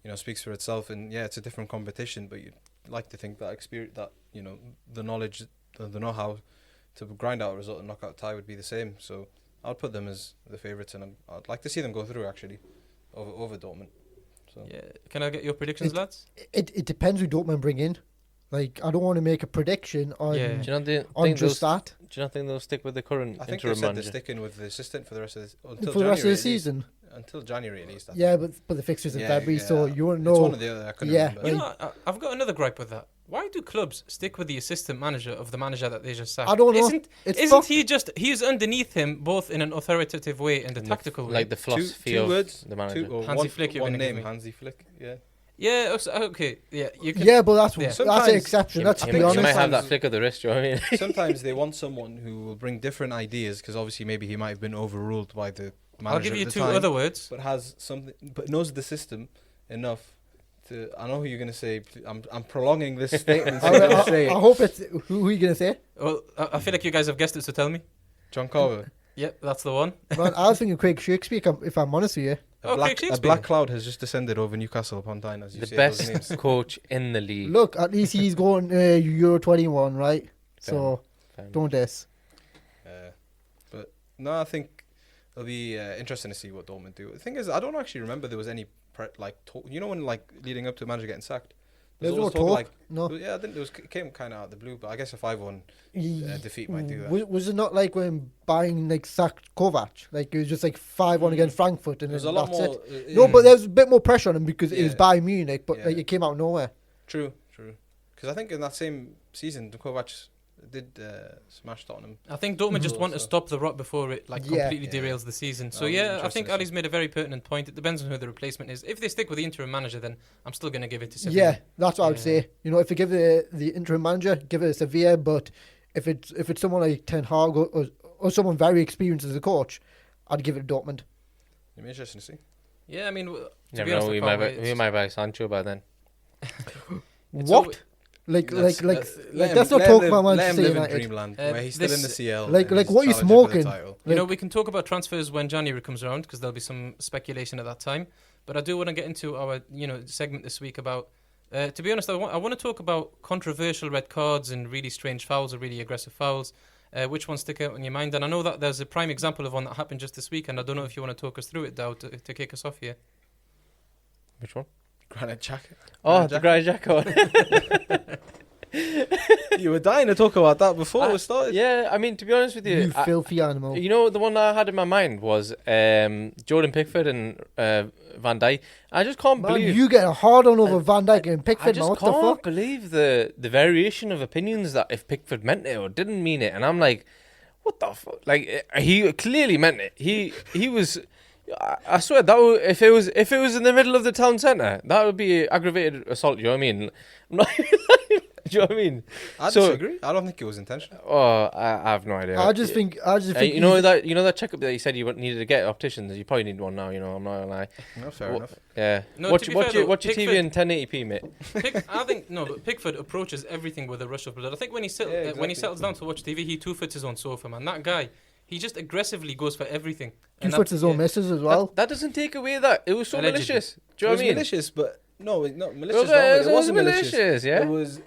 you know, speaks for itself. And yeah, it's a different competition, but you'd like to think that experience, that, you know, the knowledge, the know-how to grind out a result in knockout tie would be the same. So I'd put them as the favourites, and I'd like to see them go through actually over Dortmund. So Yeah. Can I get your predictions, lads? It depends who Dortmund bring in. Like, I don't want to make a prediction on Yeah. Do you not think on just that Do you not think they'll stick with the current I think interim they said they're manager? sticking with the assistant for the rest of until for the rest of January the at least. season. Until January at least. I Yeah, think. but the fixtures in Yeah, February, so yeah. you won't It's know. one or the other. I couldn't Yeah, remember. You know, I've got another gripe with that. Why do clubs stick with the assistant manager of the manager that they just sacked? I don't know. Isn't It's isn't fucked. he just he's underneath him both in an authoritative way and a And tactical way? Like the philosophy two of words, the manager. Two, or Hansi one, Flick, you're one gonna give name, me. Hansi Flick. Yeah. Yeah. Okay. Yeah. You can. Yeah, but that's Yeah. that's an Sometimes- exception. He- Let's he be might- honest. He might have Sometimes- that flick of the wrist, do you know what I mean? Sometimes they want someone who will bring different ideas because obviously maybe he might have been overruled by the manager. I'll give you at the two time, other words. but has something, but knows the system enough to. I know who you're gonna say. I'm prolonging this statement. So I'm gonna say I it. hope it's who are you gonna say? Well, I feel like you guys have guessed it, so tell me. John Carver. Yep, that's the one. Man, I was thinking Craig Shakespeare. If I'm honest with you, Oh, Craig A Shakespeare. black cloud has just descended over Newcastle upon Tyne as you The say those best names. coach in the league. look, at least he's going Euro 21, right? So Fair enough. don't diss. But no, I think it'll be interesting to see what Dortmund do. The thing is, I don't actually remember there was any you know when like leading up to a manager getting sacked. There's no always talk. Like, No. yeah, I think it came kind of out of the blue, but I guess a 5-1 defeat might do that. Was it not like when Bayern like sacked Kovac? Like it was just like 5-1 against Frankfurt, and There's then a lot that's more. it. No, but there's a bit more pressure on him because it was Yeah. Bayern Munich, but Yeah. like it came out of nowhere. True. Because I think in that same season, Kovac did smash Tottenham. I think Dortmund just Mhm. want to So- stop the rot before it like Yeah. completely Yeah. derails the season. So That'll be yeah, I interesting think to see. Ali's made a very pertinent point. It depends on who the replacement is. If they stick with the interim manager, then I'm still going to give it to Sevilla. Yeah, that's what I would Yeah. say. You know, if you give the interim manager, give it to Sevilla. But if it's someone like Ten Hag or someone very experienced as a coach, I'd give it to Dortmund. It'll be interesting to see. Yeah, I mean, to Never be honest, know, I we can't might wait. we might buy Sancho by then. It's What? alwa- Like Let's let's not talk about let him Manchester live in United. dreamland where he's this- still in the CL. like- and like he's what you challenging for the smoking? title. You know, Like- we can talk about transfers when January comes around because there'll be some speculation at that time. But I do want to get into our segment this week about. To be honest, I want to talk about controversial red cards and really strange fouls or really aggressive fouls. Which ones stick out in your mind? And I know that there's a prime example of one that happened just this week, and I don't know if you want to talk us through it, Dow, to kick us off here. Which one? Granite Jack. Oh, the Granit Xhaka one. You were dying to talk about that before we started. Yeah, I mean, to be honest with you, You filthy animal. you know, the one that I had in my mind was Jordan Pickford and Van Dijk. I just can't Man, believe you get a hard on over Van Dijk and I Pickford. Man, just what the can't fuck? believe the variation of opinions that if Pickford meant it or didn't mean it, and I'm like, what the fuck? Like he clearly meant it. He was. I swear that would, if it was in the middle of the town centre, that would be aggravated assault. You know what I mean? I'm not, do you know what I mean? I So- disagree. I don't think it was intentional. Oh, I have no idea. I just think. You know that checkup that you said you needed to get opticians. You probably need one now. You know, I'm not gonna lie. No, fair Wha- enough. Yeah. No, watch to be watch fair your though, watch your TV Pickford- in 1080p, mate. I think no, but Pickford approaches everything with a rush of blood. I think when he Yeah, when he exactly. settles down to watch TV, he two-foots his own sofa, man. That guy, he just aggressively goes for everything. He And puts that- his own yeah. misses as well. That doesn't take away that it was so Allegedly. malicious. Do It you know was what I mean? malicious, but no, It malicious. was, wrong, it it wasn't malicious. malicious. Yeah. It was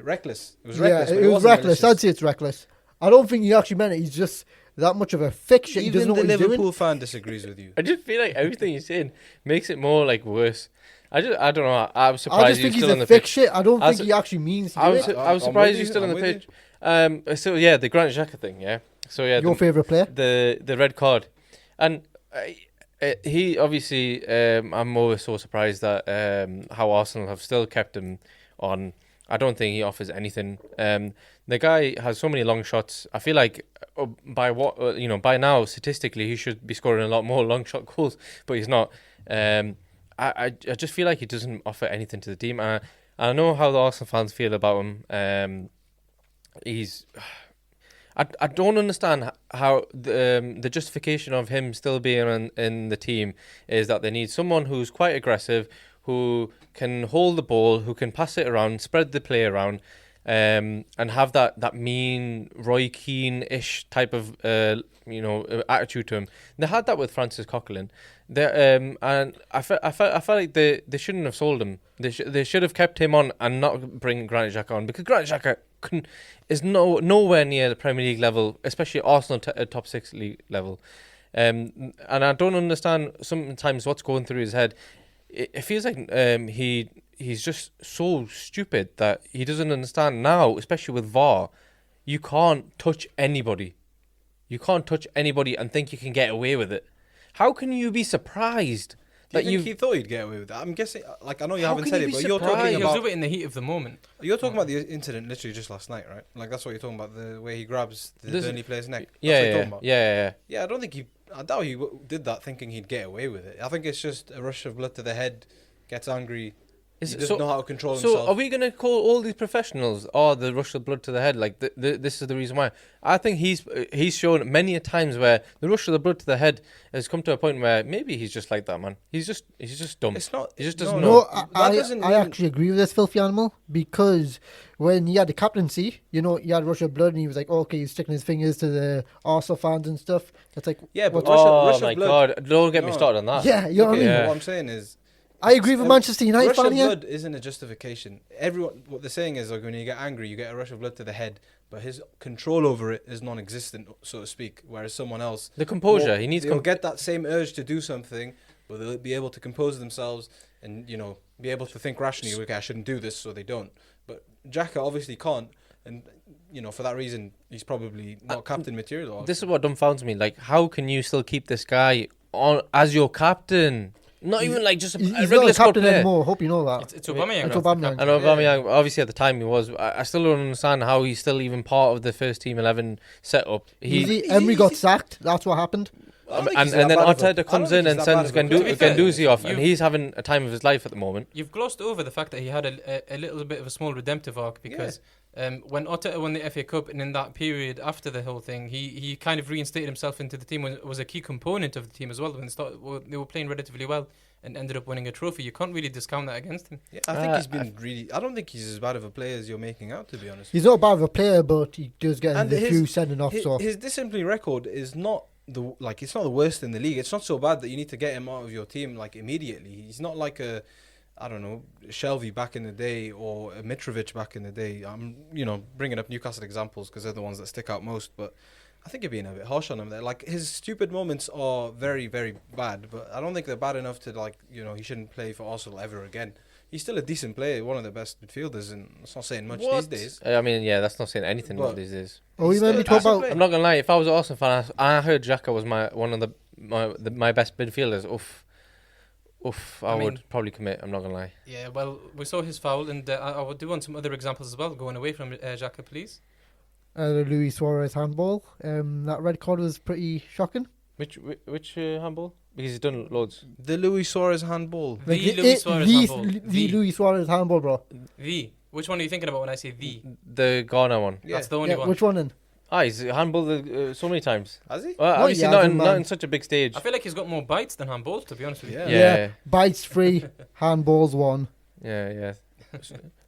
reckless. It was Yeah, reckless. but it was wasn't reckless. malicious. I'd say it's reckless. I don't think he actually meant it. He's just that much of a fiction. He Even doesn't know the what he's Liverpool doing. fan disagrees with you. I just feel like everything you're saying makes it more like worse. I don't know. I was surprised I just you're think he's still on a the fake pitch. shit. I don't I think was- he actually means to I do was it. I was I'm surprised with you're you, still on I'm the with pitch. So yeah, the Granit Xhaka thing. Yeah. So yeah, Your favourite player? the red card, and he obviously. I'm always so surprised that how Arsenal have still kept him on. I don't think he offers anything. The guy has so many long shots. I feel like by now statistically he should be scoring a lot more long shot goals, but he's not. I just feel like he doesn't offer anything to the team. I know how the Arsenal fans feel about him. He's. I don't understand how the justification of him still being in the team is that they need someone who's quite aggressive, who can hold the ball, who can pass it around, spread the play around, and have that mean Roy Keane-ish type of attitude to him. They had that with Francis Coquelin. And I felt like they shouldn't have sold him. They should have kept him on and not bring Granit Xhaka on, because Granit Xhaka is nowhere near the Premier League level, especially Arsenal top 6 league level. And I don't understand sometimes what's going through his head. it feels like he's just so stupid that he doesn't understand now, especially with VAR. You can't touch anybody. You can't touch anybody and think you can get away with it. How can you be surprised Do you that think he thought he'd get away with that? I'm guessing, like, I know you How haven't can said you it, be but you're surprised? talking He'll about do it in the heat of the moment. the incident literally just last night, right? Like, that's what you're talking about, the way he grabs the This- Burnley player's neck. That's what Yeah, you're yeah, talking about. yeah. Yeah, I doubt he did that thinking he'd get away with it. I think it's just a rush of blood to the head, gets angry, he doesn't know how to control So himself. are we going to call all these professionals, the rush of blood to the head? Like this is the reason why. I think he's shown many a times where the rush of the blood to the head has come to a point where maybe he's just like that, man. He's just dumb. It's not. He just doesn't No, know. I actually agree with this filthy animal because when he had the captaincy, he had rush of blood and he was like, okay, he's sticking his fingers to the Arsenal fans and stuff. It's like, Yeah, but Oh rush my of blood. god! Don't get me No. started on that. yeah, you know what I Okay, mean? Yeah. what I'm saying is, I agree with Manchester United rush fan of here. blood isn't a justification. Everyone, what they're saying is, like, when you get angry, you get a rush of blood to the head, but his control over it is non-existent, so to speak. Whereas someone else, The composure. He needs. they'll get that same urge to do something, but they'll be able to compose themselves and be able to think rationally. Okay, I shouldn't do this, so they don't. But Xhaka obviously can't, and for that reason, he's probably not captain material. This is what dumbfounds me. Like, how can you still keep this guy on as your captain? Not even like just a He's regular not a squad captain player. anymore. Hope you know that. It's Aubameyang. It's that's the Aubameyang. captain. I know Yeah. Aubameyang, obviously at the time he was. I still don't understand how he's still even part of the first team 11 setup. Emery got sacked. That's what happened. And then Arteta comes in and sends To be fair, Ganduzi off, and you- he's having a time of his life at the moment. You've glossed over the fact that he had a little bit of a small redemptive arc because when Arteta won the FA Cup and in that period after the whole thing, he kind of reinstated himself into the team, was a key component of the team as well. When they were playing relatively well and ended up winning a trophy, you can't really discount that against him. Yeah, I think he's been really. I don't think he's as bad of a player as you're making out, to be honest. He's not bad of a player, but he does get And a his- few sending off. So His disciplinary record is not it's not the worst in the league. It's not so bad that you need to get him out of your team like immediately. He's not like a, I don't know, Shelvey back in the day or a Mitrovic back in the day. I'm bringing up Newcastle examples because they're the ones that stick out most. But I think you're being a bit harsh on him there. Like, his stupid moments are very, very bad, but I don't think they're bad enough to he shouldn't play for Arsenal ever again. He's still a decent player, one of the best midfielders, and it's not saying much these days. I mean, yeah, that's not saying anything But- these days. oh, we He's maybe still a talk decent about. player. I'm not gonna lie. If I was an Arsenal fan, I heard Xhaka was one of my best midfielders. I mean- would probably commit. I'm not gonna lie. Yeah, well, we saw his foul, and I would do want some other examples as well, going away from Xhaka, please. The Luis Suarez handball. That red card was pretty shocking. Which handball? Because he's done loads. The Luis Suarez handball. The Luis Suarez handball. The Luis Suarez handball, bro. Which one are you thinking about when I say The Ghana one. Yeah. That's the only Yeah, one. which one then? He's handballed so many times. Has he? Well, What obviously he not hasn't, in man. such a big stage. I feel like he's got more bites than handballs, to be honest with you. Yeah. Yeah. Bites 3, handballs 1. Yeah.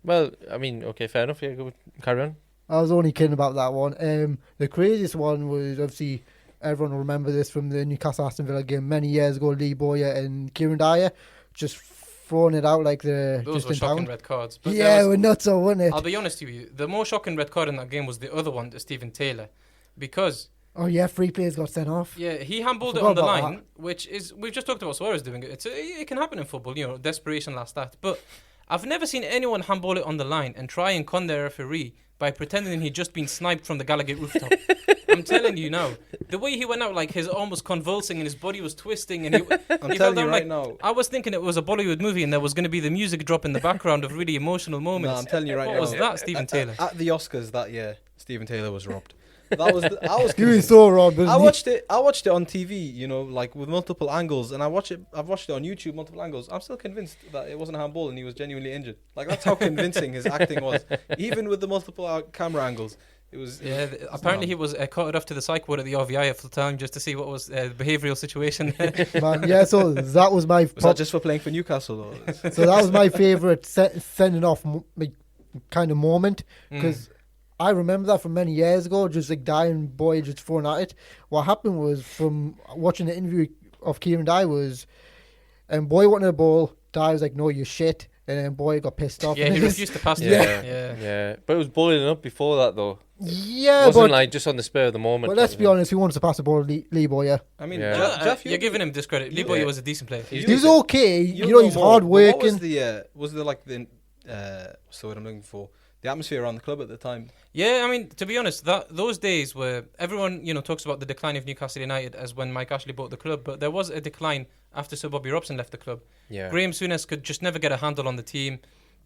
Well, I mean, okay, fair enough. Yeah, go carry on. I was only kidding about that one. The craziest one was obviously everyone will remember this from the Newcastle Aston Villa game many years ago. Lee Boyer and Kieran Dyer just throwing it out like the Those just were in shocking town. red cards. But Yeah, there we're was, nuts, so wasn't it? I'll be honest with you, the more shocking red card in that game was the other one, to Stephen Taylor. Because, Oh yeah, 3 players got sent off. yeah, he handballed it Forgot on the about line, which is, we've just talked about Suarez doing it. It can happen in football, desperation last that. But I've never seen anyone handball it on the line and try and con their referee by pretending he'd just been sniped from the Gallagher rooftop. I'm telling you now, the way he went out, like his arm was convulsing and his body was twisting, and I'm he telling fell you down right like, now. I was thinking it was a Bollywood movie and there was going to be the music drop in the background of really emotional No, moments. I'm telling you right What now. was that, Stephen Taylor? At the Oscars that year, Stephen Taylor was robbed. I was He was so wrong, I wasn't he? watched it on TV, like with multiple angles, and I've watched it on YouTube multiple angles. I'm still convinced that it wasn't a handball and he was genuinely injured. Like, that's how convincing his acting was, even with the multiple camera angles. It was. Yeah, apparently he was carted off to the psych ward at the RVI at the time just to see what was the behavioural situation. Man, yeah, so that was my Was that just for playing for Newcastle? Or? so that was my favourite sending off kind of moment Mm. because I remember that from many years ago, just like dying boy just throwing at it. What happened was from watching the interview of Kieran Dyer was, and boy wanted a ball, Dyer was like, no, you shit, and then boy got pissed off. Yeah, and he then refused to pass it. Yeah. Yeah. Yeah, but it was boiling up before that though. Yeah, wasn't but like just on the spur of the moment. but let's type of be thing. honest, who wants to pass the ball, Lee Boy? Yeah, I mean, Yeah. Jeff, You're giving him discredit. Lee you- Boye Yeah. was a decent player. He's he was decent. okay. you'll You know, know he's more, hard but what working. was the like the what's the word I'm looking for? The atmosphere around the club at the time. Yeah, I mean, to be honest, those days were everyone talks about the decline of Newcastle United as when Mike Ashley bought the club, but there was a decline after Sir Bobby Robson left the club. Yeah. Graham Souness could just never get a handle on the team.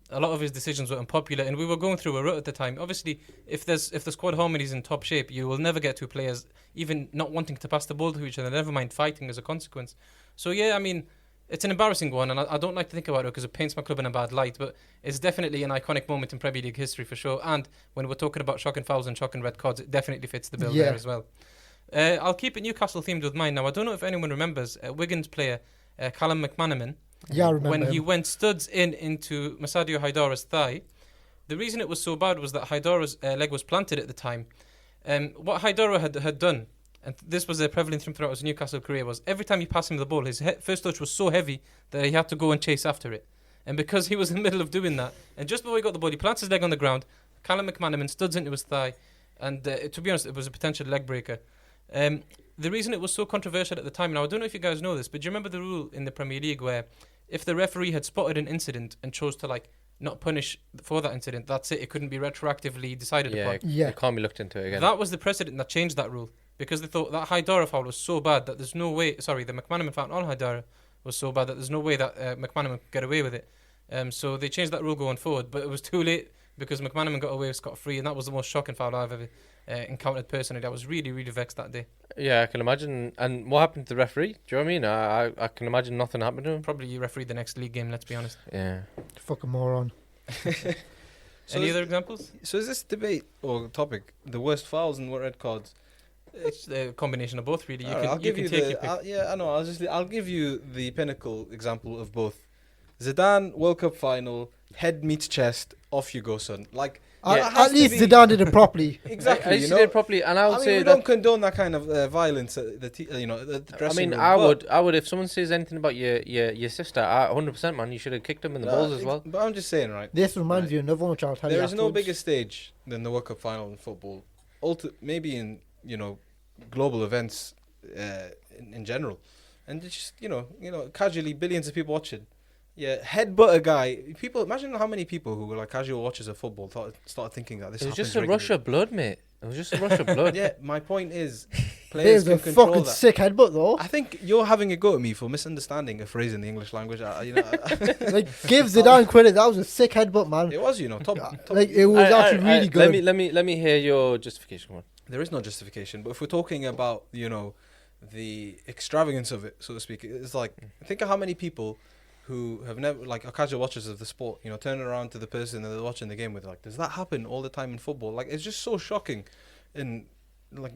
A lot of his decisions were unpopular, and we were going through a rut at the time. Obviously, if the squad harmony is in top shape, you will never get two players even not wanting to pass the ball to each other, never mind fighting as a consequence. So yeah, I mean, it's an embarrassing one, and I don't like to think about it because it paints my club in a bad light, but it's definitely an iconic moment in Premier League history for sure. And when we're talking about shocking fouls and shocking red cards, it definitely fits the bill Yeah. there as well. I'll keep it Newcastle themed with mine now. I don't know if anyone remembers Wigan's player Callum McManaman. Yeah, I remember When he him. went studs into Masadio Haidara's thigh. The reason it was so bad was that Haidara's leg was planted at the time. What Haidara had done, and this was a prevalent theme throughout his Newcastle career, was every time he passed him the ball, his first touch was so heavy that he had to go and chase after it. And because he was in the middle of doing that, and just before he got the ball, he plants his leg on the ground, Callum McManaman studs into his thigh, and to be honest, it was a potential leg breaker. The reason it was so controversial at the time, now I don't know if you guys know this, but do you remember the rule in the Premier League where if the referee had spotted an incident and chose to not punish for that incident, that's it. It couldn't be retroactively decided Yeah, upon. Yeah. it can't be looked into again. That was the precedent that changed that rule because they thought that Haidara foul was so bad that there's no way. Sorry, the McManaman foul on Haidara was so bad that there's no way that McManaman could get away with it. So they changed that rule going forward, but it was too late because McManaman got away scot-free, and that was the most shocking foul I've ever encountered personally. I was really, really vexed that day. Yeah, I can imagine. And what happened to the referee? Do you know what I mean? I can imagine nothing happened to him. Probably you refereed the next league game. Let's be honest. Yeah. Fucking moron. So Any is- other examples? So is this debate or topic the worst fouls and red cards? It's a combination of both, really. Alright, I'll give you take the your pick. yeah, I know. I'll give you the pinnacle example of both. Zidane World Cup final, head meets chest, off you go, son. Like that has At to least be- Zidane did it properly. Exactly. I you used know? to do it properly, and I would I mean, say we that. don't condone that kind of violence at the the I dressing mean, room. I would. If someone says anything about your sister, 100%, man, you should have kicked him in the balls as well. But I'm just saying, right? This reminds Right. you of another one, which I'll tell you There is no afterwards. bigger stage than the World Cup final in football. Maybe in global events in general, and it's just casually billions of people watching. Yeah, headbutt a guy. People imagine how many people who were like casual watchers of football started thinking that this. It was happens just a rush regularly. of blood, mate. It was just a rush of blood. Yeah, my point is, players There's a can control fucking that. sick headbutt though. I think you're having a go at me for misunderstanding a phrase in the English language. Like, give Zidane credit. That was a sick headbutt, man. It was, top. Like, it was actually really good. Let me hear your justification. Come on. There is no justification, but if we're talking about the extravagance of it, so to speak, it's like think of how many people who have never are casual watchers of the sport, turn around to the person that they're watching the game with, like, does that happen all the time in football? Like, it's just so shocking, and like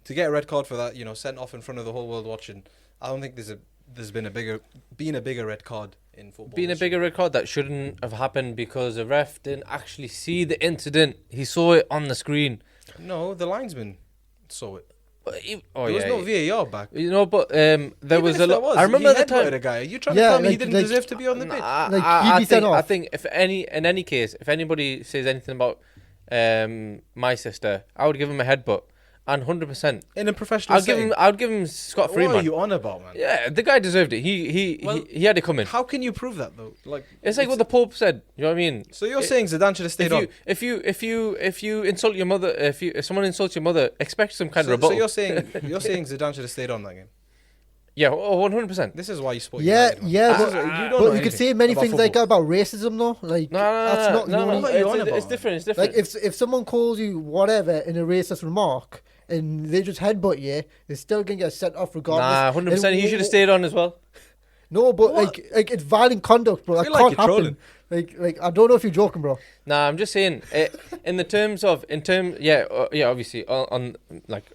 to get a red card for that, sent off in front of the whole world watching. I don't think there's been a bigger red card in football. Being a bigger red card that shouldn't have happened because the ref didn't actually see the incident. He saw it on the screen. No, the linesman saw it. There There was no VAR back. but there Even was if a there lot. was, I remember he at the headbutted time. a guy. Are you trying Yeah, to tell me he like- didn't like- deserve to be on the pitch? Like, he'd be sent off. I think in any case, if anybody says anything about my sister, I would give him a headbutt, and 100%. In a professional setting. I'd give him scot free, What are man. you on about, man? Yeah, the guy deserved it. He had it coming. How can you prove that though? Like, It's like what the Pope said. You know what I mean? So you're saying Zidane should have stayed on? If you insult your mother, if someone insults your mother, expect some kind of So rebuttal. you're saying Zidane should have stayed on that game? Yeah, 100%. This is why you support Yeah, United, man. yeah, This but- is- you don't know But you could anything say many about things like that football. about racism, though. Like, No, that's not the only. What are you on it's about, different. It's different. Like, if someone calls you whatever in a racist remark and they just headbutt you, they're still gonna get sent off regardless. Nah, 100%. And He should have stayed on as well. No, but What? like it's violent conduct, bro. I That feel like can't you're happen. trolling. Like I don't know if you're joking, bro. Nah, I'm just saying. Yeah, obviously on like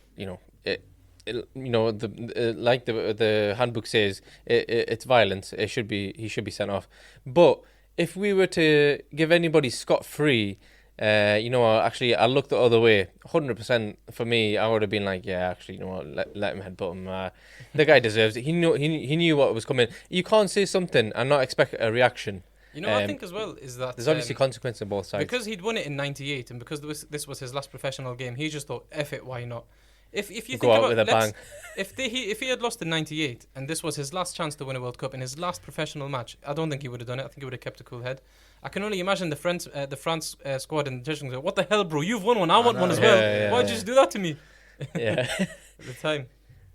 like the handbook says, it's violence. He should be sent off. But if we were to give anybody scot free, actually I looked the other way. 100% for me, I would have been like, yeah, actually, let him headbutt him. The guy deserves it. He knew what was coming. You can't say something and not expect a reaction. You know, what I think as well is that There's obviously consequences on both sides. because he'd won it in '98 and because this was his last professional game, he just thought, "F it, why not?" If you Go think out about with a bang. if he had lost in '98 and this was his last chance to win a World Cup in his last professional match, I don't think he would have done it. I think he would have kept a cool head. I can only imagine the France squad in the dressing room. What the hell, bro? You've won one. I want one as well. Why'd you just do that to me? Yeah. At the time.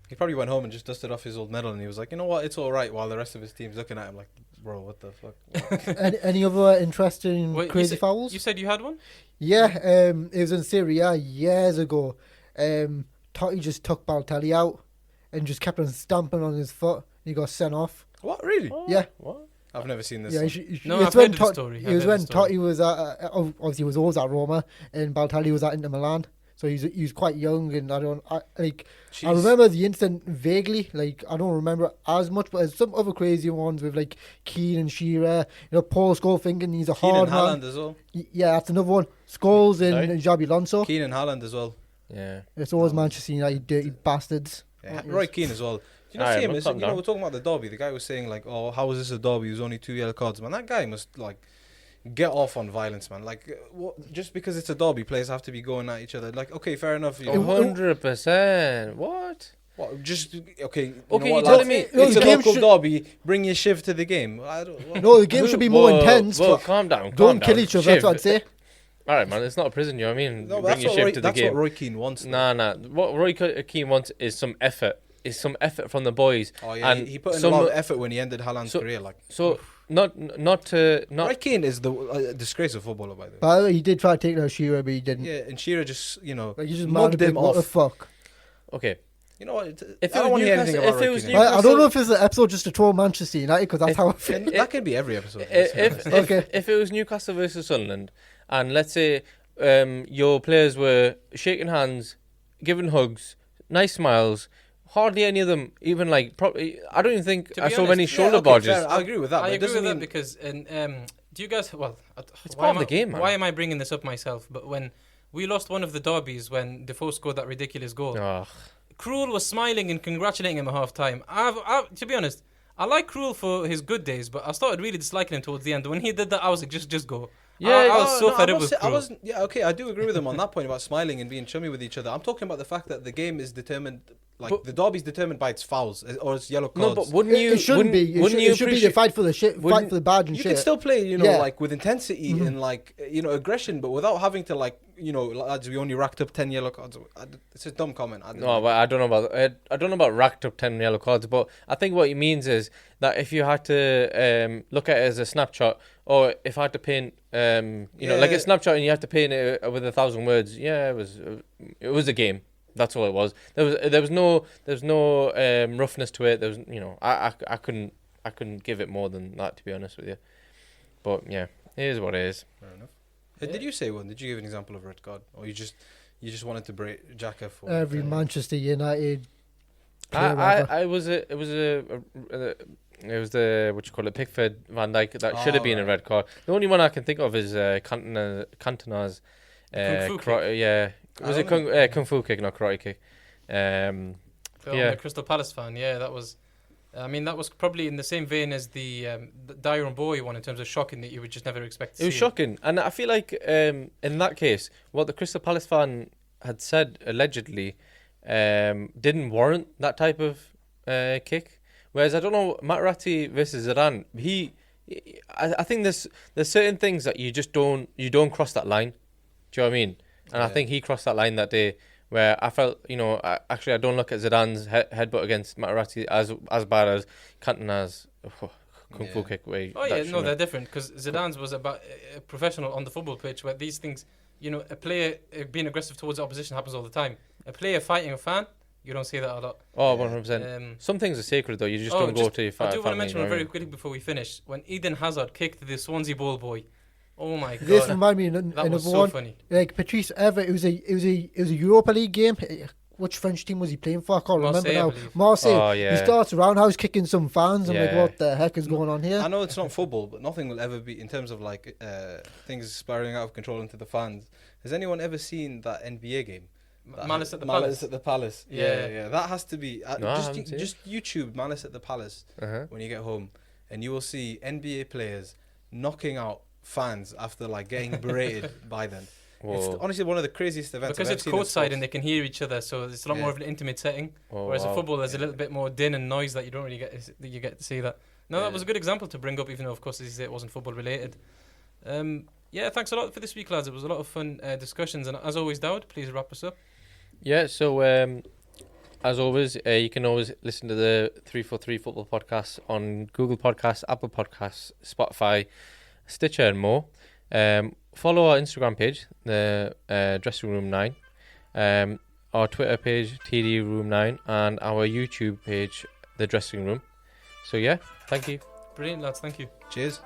He probably went home and just dusted off his old medal, and he was like, you know what, it's all right. While the rest of his team's looking at him like, bro, what the fuck? Any other interesting Wait, crazy fouls? You said you had one? Yeah, it was in Serie A years ago. Totti just took Balotelli out and just kept on stamping on his foot. He got sent off. What, really? Yeah. What? I've never seen this. Yeah, No, it's I've when heard the story. It was when Totti was at, obviously he was always at Roma and Balotelli was at Inter Milan. So he was quite young, and I remember the incident vaguely. Like, I don't remember as much, but there's some other crazy ones with like Keane and Shearer. You know, Paul Scholes thinking he's a Keane hard and man. Haaland as well. Yeah, that's another one. Scholes Sorry? and Xabi Alonso. Keane and Haaland as well. Yeah. It's always Manchester United, dirty bastards. Yeah. Roy Keane as well. You know, Alright, see him, we'll calm we're down. talking about the derby. The guy was saying like, "Oh, how is this a derby? It was only 2 yellow cards." Man, that guy must like get off on violence, man. Like, what? Just because it's a derby, players have to be going at each other. Like, okay, fair enough. You know, 100%. What? what, just okay. You Okay, know what, you're telling lads, me- it's the a game local should- derby. Bring your shiv to the game. I don't, what? No, the game should be more intense. Whoa, But calm down. don't kill each other. That's what I'd say. All right, man. It's not a prison. You know what I mean? No, but Bring that's, your what shift Roy, to the that's game. what Roy Keane wants. though. Nah. What Roy Keane wants is some effort. Is some effort from the boys. Oh yeah, And he put in a some- lot of effort when he ended Haaland's so- career. Like, So not Roy Keane is the disgrace of footballer, by the way. By the way, he did try to take out Shearer, but he didn't. Yeah, and Shearer just, you know, Like, he just mugged mad him what the off. fuck. okay. You know what? If I it don't was want to hear anything Newcastle- about if it Roy was Keane. Newcastle- I don't know if it's an episode just to troll Manchester United because that's how I feel. And that can be every episode. If it was Newcastle versus Sunderland, and let's say your players were shaking hands, giving hugs, nice smiles, hardly any of them even like probably. I don't even think To I be saw honest, many yeah, shoulder okay, barges. fair, I agree with that. I but it agree doesn't with that mean- because do you guys? Well, It's why part of am the game, man. Why am I bringing this up myself? But when we lost one of the derbies when Defoe scored that ridiculous goal, Oh, Krul was smiling and congratulating him at half time. To be honest, I like Krul for his good days, but I started really disliking him towards the end. When he did that, I was like, just go. Yeah, I was so fed I'm up not with say- I Krul. wasn't. Yeah, okay, I do agree with him on that point about smiling and being chummy with each other. I'm talking about the fact that the game is determined, like But- the derby's determined by its fouls or its yellow cards. no, but wouldn't you? It shouldn't be. It Wouldn't should, you it should be the appreciate? fight for the shit, fight wouldn't- for the badge and you shit. can still play, you know, Yeah. like with intensity and like aggression, but without having to like, lads, we only racked up 10 yellow cards. It's a dumb comment. No, but I don't know about I don't know about racked up 10 yellow cards, but I think what he means is that if you had to look at it as a snapshot, or if I had to paint, like a snapshot, and you have to paint it with 1,000 words. Yeah, it was a game. That's all it was. There was no roughness to it. There was, I couldn't give it more than that, to be honest with you. But yeah, it is what it is. Fair enough. Did you say one? Did you give an example of red card, or you just wanted to break Jacka for Every Manchester United player ever. It was the what you call it, Pickford, Van Dijk. That should have been a right. red card. The only one I can think of is Cantona's. Kung fu kick. Yeah, was it kung fu kick, not karate kick? I'm Yeah. a Crystal Palace fan. Yeah, that was. I mean, that was probably in the same vein as the Dyer and Bowie one in terms of shocking that you would just never expect to see. It was shocking, and I feel like in that case, what the Crystal Palace fan had said allegedly didn't warrant that type of kick. Whereas I don't know, Materazzi versus Zidane, I think there's certain things that you don't cross that line. Do you know what I mean? And I think he crossed that line that day, where I felt, I don't look at Zidane's headbutt against Materazzi as bad as Cantona's kung fu kick. Oh yeah, no, they're different because Zidane's was about a professional on the football pitch where these things, a player being aggressive towards the opposition happens all the time. A player fighting a fan, you don't see that a lot. Oh, 100%. Some things are sacred though. You just don't go to your I do want to family. mention one very quickly before we finish. When Eden Hazard kicked the Swansea ball boy, oh my god, This reminded me of that was another so one. funny. Like Patrice Evra, it was a Europa League game. Which French team was he playing for? I can't Marseille, I remember now. believe. Marseille. Oh, yeah. He starts roundhouse kicking some fans. I'm like, Yeah. what the heck is going on here? I know it's not football, but nothing will ever be in terms of like things spiraling out of control into the fans. Has anyone ever seen that NBA game? Malice at the Malice Palace. at the Palace. Yeah. Yeah. That has to be No, I haven't seen just YouTube Malice at the Palace Uh-huh. when you get home, and you will see NBA players knocking out fans after like getting berated by them. It's Whoa. honestly one of the craziest events Because I've it's ever seen in courtside sports. and they can hear each other, so it's a lot Yeah. more of an intimate setting. Oh, Whereas in wow. football, there's a Yeah. little bit more din and noise that you don't really you get to see that. No, Yeah. that was a good example to bring up, even though of course as you say it wasn't football related. Yeah, thanks a lot for this week, lads. It was a lot of fun discussions, and as always, Dowd, please wrap us up. Yeah, so as always, you can always listen to the 343 Football Podcast on Google Podcasts, Apple Podcasts, Spotify, Stitcher, and more. Follow our Instagram page, the Dressing Room 9, our Twitter page, TD Room 9, and our YouTube page, The Dressing Room. So, yeah, thank you. Brilliant, lads. Thank you. Cheers.